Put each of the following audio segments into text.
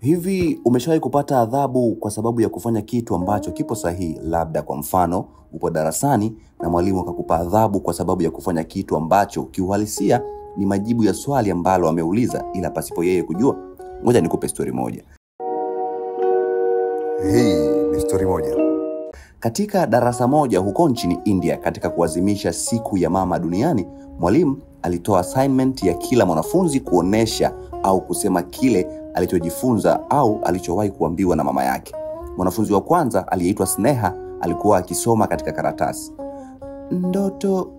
Hivi umeshawahi kupata adhabu kwa sababu ya kufanya kitu ambacho kipo sahihi? Labda kwa mfano, upo darasani na mwalimu akakupa adhabu kwa sababu ya kufanya kitu ambacho kiuhalisia ni majibu ya swali ambalo ameuliza ila pasipo yeye kujua. Ngoja nikupe story moja. Hii ni story moja. Katika darasa moja huko nchini India, katika kuadhimisha siku ya mama duniani, mwalimu alitoa assignment ya kila mwanafunzi kuonesha au kusema kile alichojifunza au alichowahi kuambiwa na mama yake. Mwanafunzi wa kwanza aliyeitwa Sneha alikuwa akisoma katika karatasi, ndoto.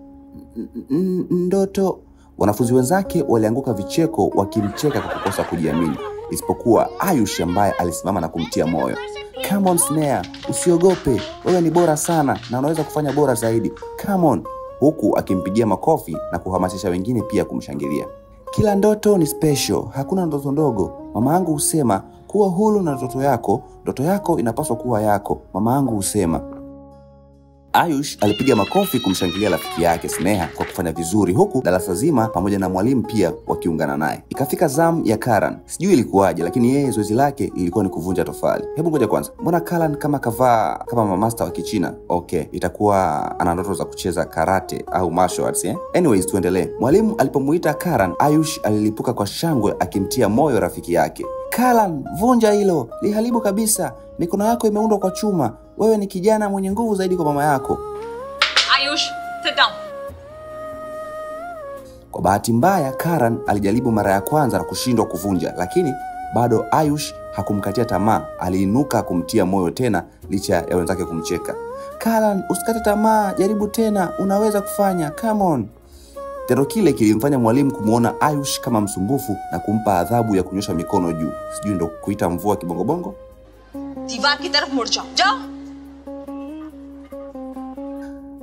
Wanafunzi wenzake walianguka vicheko wakimcheka kwa kukosa kujiamini, isipokuwa Ayush ambaye alisimama na kumtia moyo. Come on Sneha, usiogope, wewe ni bora sana na unaweza kufanya bora zaidi. Come on, huku akimpigia makofi na kuhamasisha wengine pia kumshangilia. Kila ndoto ni special, hakuna ndoto ndogo. Mama yangu husema kuwa huru na ndoto yako inapaswa kuwa yako. Mama yangu husema. Ayush alipiga makofi kumshangilia rafiki yake Sneha kwa kufanya vizuri, huku darasa zima pamoja na mwalimu pia wakiungana naye. Ikafika zamu ya Karan. Sijui ilikuwaje, lakini yeye zoezi lake lilikuwa ni kuvunja tofali. Hebu ngoja kwanza, mbona Karan kama kavaa kama mamasta wa Kichina? Okay, itakuwa ana ndoto za kucheza karate au martial arts Anyways, tuendelee. Mwalimu alipomuita Karan, Ayush alilipuka kwa shangwe akimtia moyo rafiki yake. Karan, vunja hilo, liharibu kabisa. Mikono yako imeundwa kwa chuma. Wewe ni kijana mwenye nguvu zaidi kwa mama yako. Ayush, sit down. Kwa bahati mbaya, Karan alijaribu mara ya kwanza na kushindwa kuvunja, lakini bado Ayush hakumkatia tamaa. Aliinuka kumtia moyo tena licha ya wenzake kumcheka. Karan, usikate tamaa, jaribu tena, unaweza kufanya. Come on. Tendo kile kilimfanya mwalimu kumuona Ayush kama msumbufu na kumpa adhabu ya kunyosha mikono juu. Sijui ndo kuita mvua kibongobongo. दीवार की तरफ मुड़ जाओ.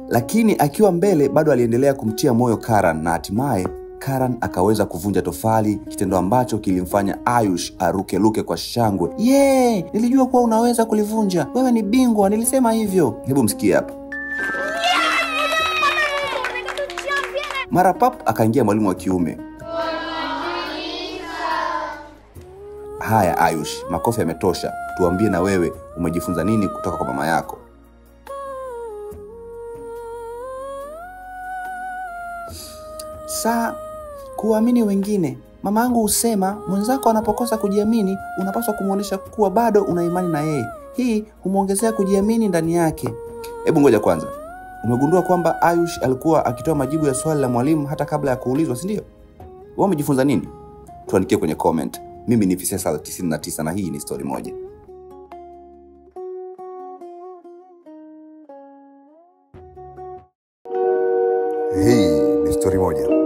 Lakini akiwa mbele bado aliendelea kumtia moyo Karan, na hatimaye Karan akaweza kuvunja tofali, kitendo ambacho kilimfanya Ayush aruke kwa shangwe. Nilijua kuwa unaweza kulivunja. Wewe ni bingwa, nilisema hivyo. Hebu msikie hapa. Mara pap akaingia mwalimu wa kiume. Haya Ayush, makofi yametosha. Tuambie na wewe umejifunza nini kutoka kwa mama yako? Kuamini wengine. Mama yangu husema mwenzako anapokosa kujiamini unapaswa kumuonesha kuwa bado una imani na yeye. Hii humuongezea kujiamini ndani yake. Hebu ngoja kwanza. Umegundua kwamba Ayush alikuwa akitoa majibu ya swali la mwalimu hata kabla ya kuulizwa, si ndio? Wewe umejifunza nini? Tuandikie kwenye comment. Mimi ni Fisesa 99 na hii ni story moja. Hii ni story moja.